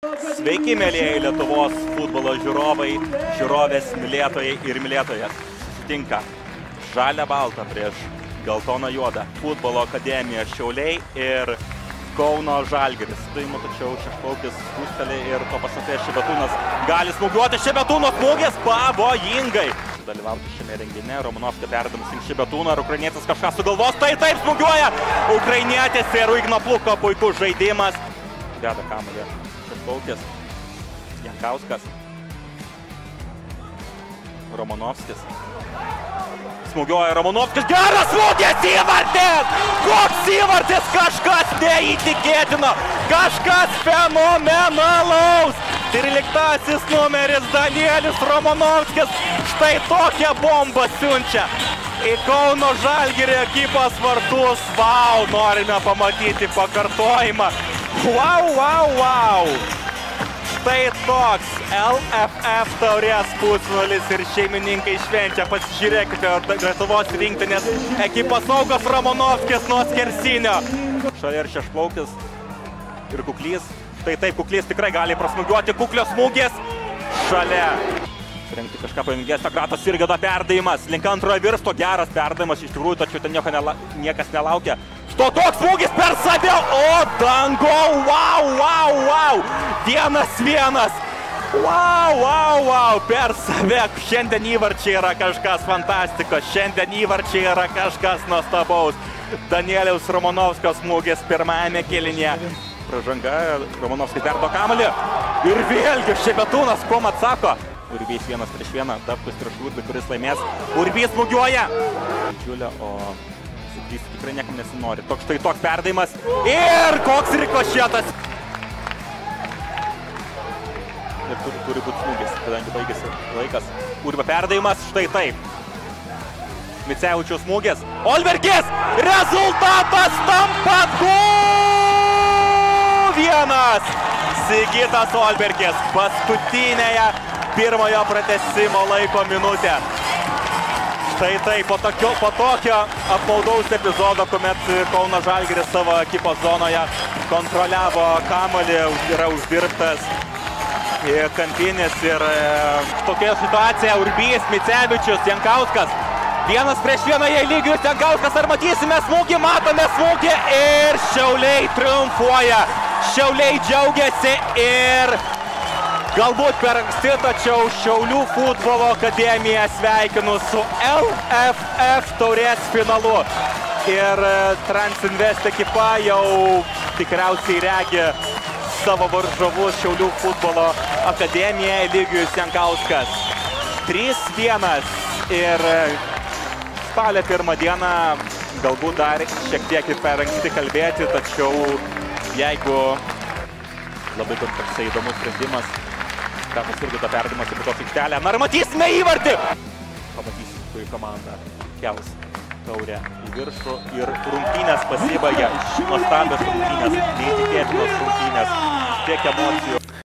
Sveiki, mėlyjeji Lietuvos futbolo žiūrovai, žiūrovės, mylėtojai ir mylėtojas. Sutinka žalia balta prieš geltoną juodą. Futbolo akademija Šiauliai ir Kauno Žalgiris. Tačiau Šešplaukis spusteli ir to pasakė Šebetūnas gali smūgiuoti. Šebetūno smūgis pavojingai. Dalyvauti šiame renginė. Romanovskis perdamas link Šebetūno ir ukrainietis kažką sugalvos. Taip smūgiuoja. Ukrainietis ir Igno Pluko puikus žaidimas. Deda kamuolį Šešplaukis. Jankauskas. Romanovskis. Smūgiuoja Romanovskis, geras smūgis, įvartis! Koks įvartis, kažkas neįtikėtino, kažkas fenomenalaus! 13 numeris Danielis Romanovskis, štai tokią bombą siunčia į Kauno Žalgirio ekipos vartus. Vau, norime pamatyti pakartojimą. Vau! Štai toks LFF taurės pusfinalis ir šeimininkai švenčia. Pasižiūrėkite, Lietuvos rinktinės ekipos saugas Romanovskis nuo skersinio. Šalia ir Šešplaukis ir Kuklys. Štai taip, Kuklys tikrai gali prasmūgiuoti. Kuklio smūgis šalia. Rengti kažką paimgesnio, Kratos irgi da perdavimas. Link antrojo virsto, geras perdavimas iš tikrųjų, tačiau ten niekas nelaukia. Štai toks smūgis per save, o dangau, wow! 1-1. Wow, per save. Šiandien įvarčiai yra kažkas fantastikos, šiandien įvarčiai yra kažkas nuostabaus. Danieliaus Romanovskio smūgis pirmajame kėlinyje. Pražanga, Romanovskis perdo kamuolį. Ir vėlgi Šebetūnas kuom atsako. Urbys 1-1, Dapkus prieš Rūdbį, kuris laimės. Urbys smūgiuoja. Džiulio, o suklysti tikrai niekam nesinori. Štai toks perdavimas. Ir koks rikošėtas. Ir turi būti smūgis, kadangi baigėsi laikas. Urbio perdavimas, štai taip. Micevičiaus smūgis. Olbergis! Rezultatas tampa 2-1. Sigitas Olbergis paskutinėje pirmojo pratęsimo laiko minutę. Štai taip, po tokio apmaudaus epizodo, kuomet Kauno Žalgiris savo ekipos zonoje kontroliavo kamuolį, yra uždirbtas kampinis ir tokia situacija. Urbys, Micevičius, Jankauskas. 1-1 jie lygius, Jankauskas, ar matysime smūgį, matome smūgį ir Šiauliai triumfuoja. Šiauliai džiaugiasi ir galbūt per anksti, tačiau Šiaulių futbolo akademiją sveikinu su LFF taurės finalu. Ir Transinvest ekipa jau tikriausiai regi savo varžovus Šiaulių futbolo akademiją. Eligijus Jankauskas 3-1 ir spalio 1 dieną galbūt dar šiek tiek ir per anksti kalbėti, tačiau jeigu labai toksai įdomus sprendimas, Kratos irgi tą perdavimas į kitos aikštelę. Na ir matysime įvartį! Pamatysime, kuri komanda kels taurę į viršų ir rungtynės pasibaigia. Nuostabios rungtynės, neįtikėtinos rungtynės, tiek emocijų.